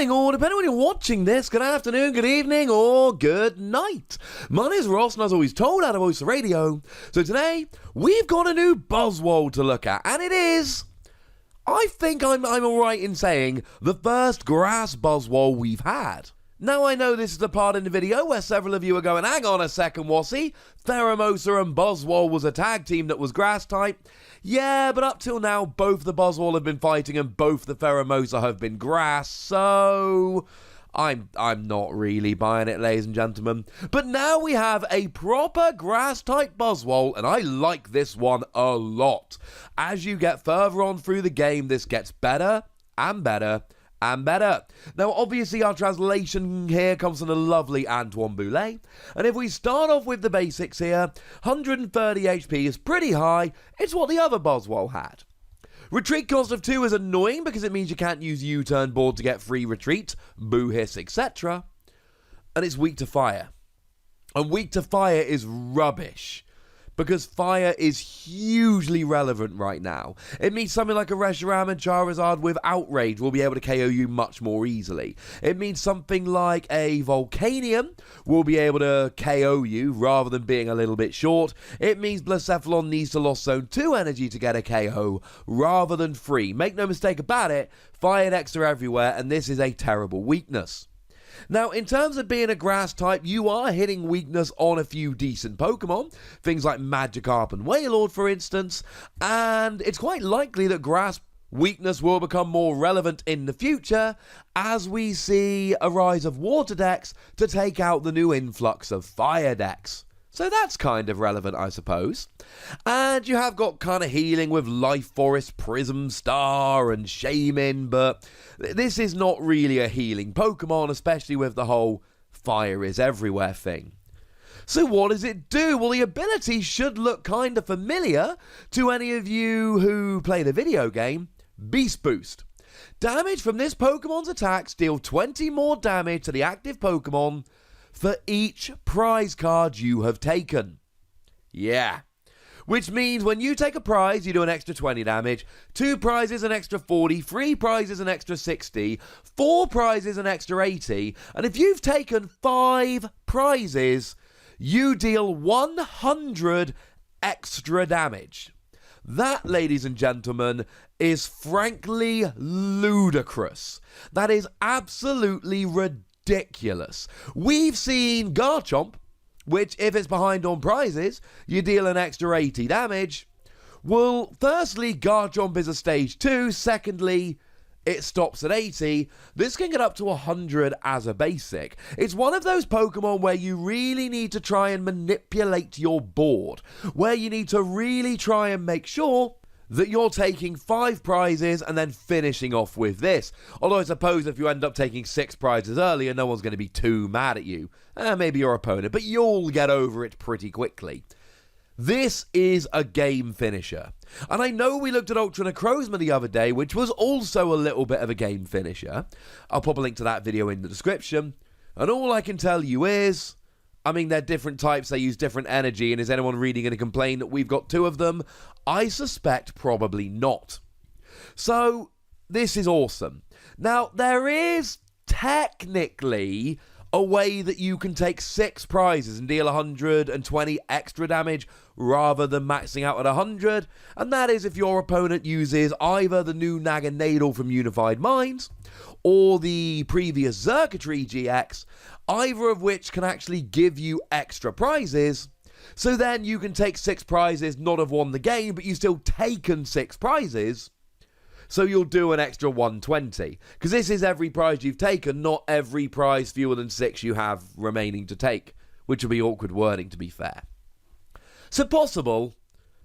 morning, or depending on when you're watching this, good afternoon, good evening, or good night. My name is Ross, and as always told, out of Oyster Radio. So today, we've got a new Buzzwole to look at, and it is, I think I'm alright in saying, the first Grass Buzzwole we've had. Now, I know this is the part in the video where several of you are going, hang on a second, Wassy. Theramosa and Buzzwole was a tag team that was grass type. Yeah, but up till now, both the Buzzwole have been fighting and both the Theramosa have been grass, so I'm not really buying it, ladies and gentlemen. But now we have a proper grass-type Buzzwole, and I like this one a lot. As you get further on through the game, this gets better and better and better. Now, obviously, our translation here comes from the lovely Antoine Boulet. And if we start off with the basics here, 130 HP is pretty high. It's what the other Buzzwole had. Retreat cost of 2 is annoying because it means you can't use U-turn board to get free retreat, boo hiss, etc. And it's weak to fire. And weak to fire is rubbish, because fire is hugely relevant right now. It means something like a Reshiram and Charizard with Outrage will be able to KO you much more easily. It means something like a Volcanion will be able to KO you rather than being a little bit short. It means Blacephalon needs to Lost Zone 2 energy to get a KO rather than 3. Make no mistake about it, fire decks are everywhere, and this is a terrible weakness. Now, in terms of being a grass type, you are hitting weakness on a few decent Pokemon, things like Magikarp and Wailord, for instance, and it's quite likely that grass weakness will become more relevant in the future as we see a rise of water decks to take out the new influx of fire decks. So that's kind of relevant, I suppose. And you have got kind of healing with Life Forest, Prism Star, and Shaman, but this is not really a healing Pokemon, especially with the whole fire is everywhere thing. So what does it do? Well, the ability should look kind of familiar to any of you who play the video game. Beast Boost. Damage from this Pokemon's attacks deal 20 more damage to the active Pokemon for each prize card you have taken. Yeah. Which means when you take a prize, you do an extra 20 damage, 2 prizes an extra 40, 3 prizes an extra 60, 4 prizes an extra 80, and if you've taken 5 prizes, you deal 100 extra damage. That, ladies and gentlemen, is frankly ludicrous. That is absolutely ridiculous. We've seen Garchomp, which, if it's behind on prizes, you deal an extra 80 damage. Well, firstly, Garchomp is a stage 2. Secondly, it stops at 80. This can get up to 100 as a basic. It's one of those Pokemon where you really need to try and manipulate your board, where you need to really try and make sure that you're taking 5 prizes and then finishing off with this. Although I suppose if you end up taking 6 prizes earlier, no one's going to be too mad at you. Maybe your opponent, but you'll get over it pretty quickly. This is a game finisher. And I know we looked at Ultra Necrozma the other day, which was also a little bit of a game finisher. I'll pop a link to that video in the description. And all I can tell you is, I mean, they're different types, they use different energy, and is anyone really going to complain that we've got 2 of them? I suspect probably not. So, this is awesome. Now, there is technically a way that you can take 6 prizes and deal 120 extra damage rather than maxing out at 100, and that is if your opponent uses either the new Naganadel from Unified Minds or the previous Xurkitree GX, either of which can actually give you extra prizes. So then you can take 6 prizes, not have won the game, but you've still taken 6 prizes. So you'll do an extra 120. Because this is every prize you've taken, not every prize fewer than 6 you have remaining to take. Which would be awkward wording, to be fair. So possible,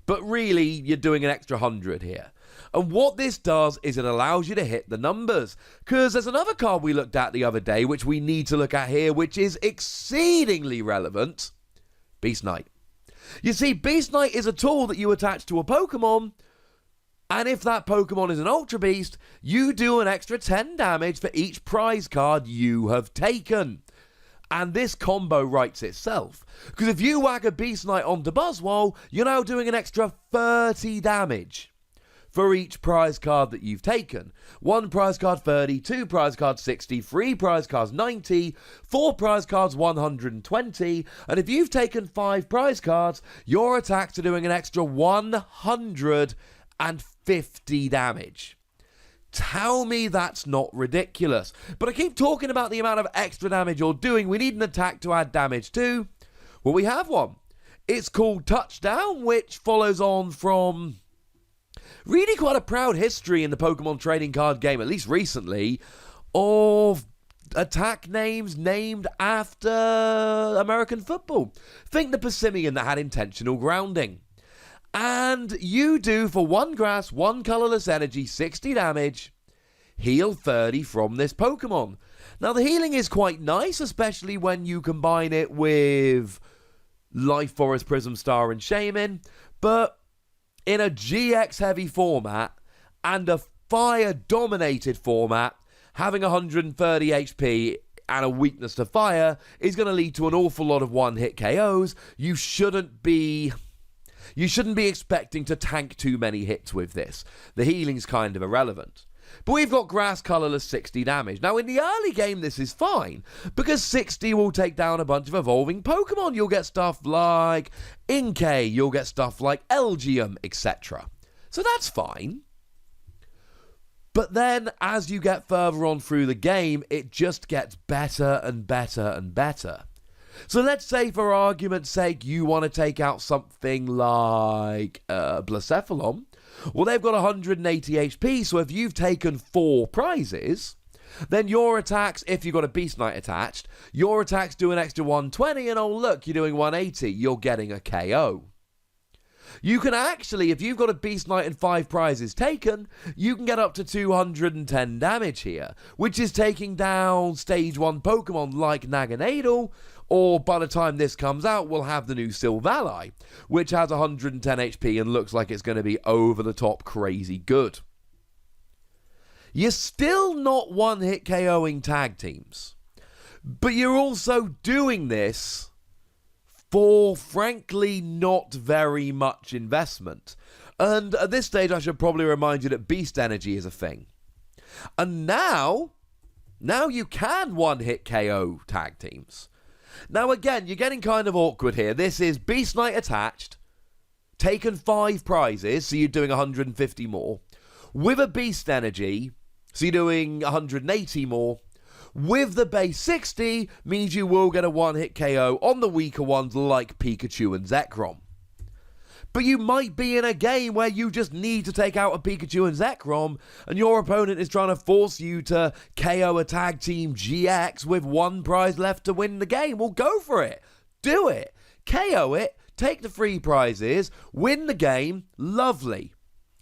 but really you're doing an extra 100 here. And what this does is it allows you to hit the numbers. Because there's another card we looked at the other day, which we need to look at here, which is exceedingly relevant. Beast Knight. You see, Beast Knight is a tool that you attach to a Pokemon, and if that Pokemon is an Ultra Beast, you do an extra 10 damage for each prize card you have taken. And this combo writes itself. Because if you whack a Beast Knight onto Buzzwole, you're now doing an extra 30 damage for each prize card that you've taken. 1 prize card 30, 2 prize cards 60, 3 prize cards 90, 4 prize cards 120, and if you've taken 5 prize cards, your attacks are doing an extra 150 damage. Tell me that's not ridiculous. But I keep talking about the amount of extra damage you're doing. We need an attack to add damage to. Well, we have one. It's called Touchdown, which follows on from really quite a proud history in the Pokemon trading card game, at least recently, of attack names named after American football. Think the Persimmon that had intentional grounding. And you do, for 1 grass, 1 colorless energy, 60 damage, heal 30 from this Pokemon. Now, the healing is quite nice, especially when you combine it with Life Forest, Prism Star, and Shaman, but in a GX-heavy format and a fire-dominated format, having 130 HP and a weakness to fire is going to lead to an awful lot of one-hit KOs. You shouldn't be expecting to tank too many hits with this. The healing's kind of irrelevant. But we've got grass colorless 60 damage. Now in the early game this is fine, because 60 will take down a bunch of evolving Pokemon. You'll get stuff like Inkay, you'll get stuff like Elgium, etc. So that's fine. But then as you get further on through the game, it just gets better and better and better. So let's say, for argument's sake, you want to take out something like Blacephalon. Well, they've got 180 HP, so if you've taken 4 prizes, then your attacks, if you've got a Beast Knight attached, your attacks do an extra 120, and oh look, you're doing 180, you're getting a KO. You can actually, if you've got a Beast Knight and 5 prizes taken, you can get up to 210 damage here, which is taking down Stage 1 Pokemon like Naganadel, or by the time this comes out, we'll have the new Silvally, which has 110 HP and looks like it's going to be over-the-top crazy good. You're still not one-hit KOing tag teams, but you're also doing this for, frankly, not very much investment. And at this stage, I should probably remind you that Beast Energy is a thing. And now you can one-hit KO tag teams. Now again, you're getting kind of awkward here. This is Beast Knight attached, taken 5 prizes, so you're doing 150 more, with a Beast Energy, so you're doing 180 more, with the base 60, means you will get a one-hit KO on the weaker ones like Pikachu and Zekrom. But you might be in a game where you just need to take out a Pikachu and Zekrom, and your opponent is trying to force you to KO a tag team GX with 1 prize left to win the game. Well, go for it. Do it. KO it. Take the 3 prizes. Win the game. Lovely.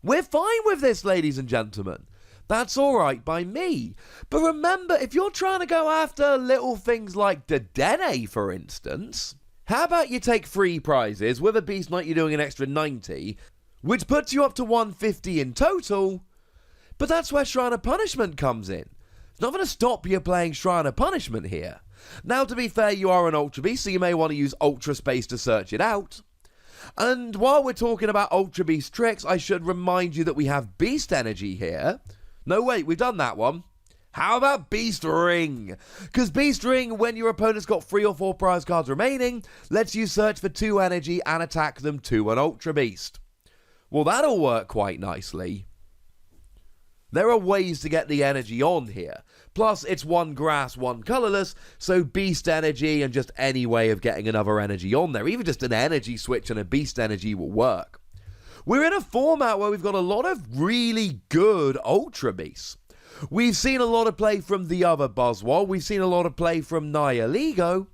We're fine with this, ladies and gentlemen. That's alright by me. But remember, if you're trying to go after little things like Dedenne, for instance, how about you take 3 prizes, with a Beast Knight you're doing an extra 90, which puts you up to 150 in total, but that's where Shrine of Punishment comes in. It's not going to stop you playing Shrine of Punishment here. Now, to be fair, you are an Ultra Beast, so you may want to use Ultra Space to search it out. And while we're talking about Ultra Beast tricks, I should remind you that we have Beast Energy here. No, wait, we've done that one. How about Beast Ring? Because Beast Ring, when your opponent's got 3 or 4 prize cards remaining, lets you search for 2 energy and attack them to an Ultra Beast. Well, that'll work quite nicely. There are ways to get the energy on here. Plus, it's 1 grass, 1 colorless, so Beast Energy and just any way of getting another energy on there, even just an energy switch and a Beast Energy will work. We're in a format where we've got a lot of really good Ultra Beasts. We've seen a lot of play from the other Buzzwole. We've seen a lot of play from Nihilego.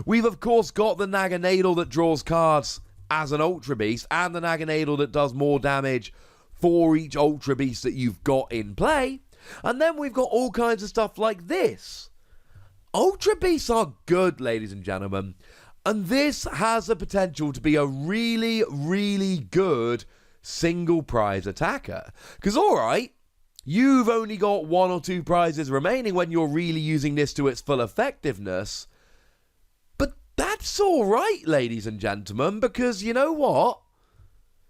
We've, of course, got the Naganadel that draws cards as an Ultra Beast, and the Naganadel that does more damage for each Ultra Beast that you've got in play. And then we've got all kinds of stuff like this. Ultra Beasts are good, ladies and gentlemen. And this has the potential to be a really, really good single prize attacker. Because, alright, you've only got 1 or 2 prizes remaining when you're really using this to its full effectiveness. But that's alright, ladies and gentlemen, because you know what?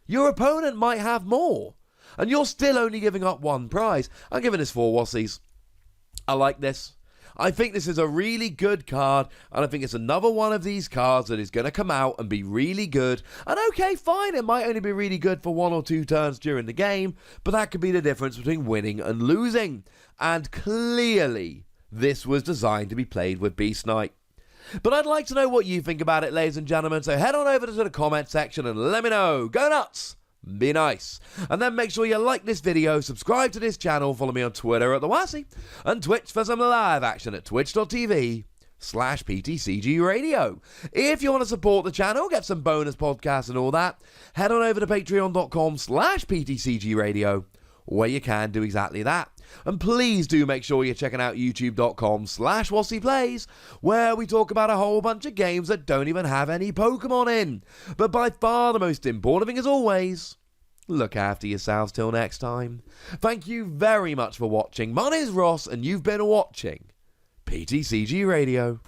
Your opponent might have more. and you're still only giving up one prize. I'm giving this 4 Wassies. I like this. I think this is a really good card, and I think it's another one of these cards that is going to come out and be really good. And okay, fine, it might only be really good for 1 or 2 turns during the game, but that could be the difference between winning and losing. And clearly, this was designed to be played with Beast Knight. But I'd like to know what you think about it, ladies and gentlemen, so head on over to the comment section and let me know. Go nuts! Be nice. And then make sure you like this video, subscribe to this channel, follow me on Twitter at The Wassie, and Twitch for some live action at twitch.tv/PTCGRadio. If you want to support the channel, get some bonus podcasts and all that, head on over to patreon.com/PTCGRadio, where you can do exactly that. And please do make sure you're checking out youtube.com/WassiePlays, where we talk about a whole bunch of games that don't even have any Pokemon in. But by far the most important thing, as always, look after yourselves till next time. Thank you very much for watching. My name is Ross, and you've been watching PTCG Radio.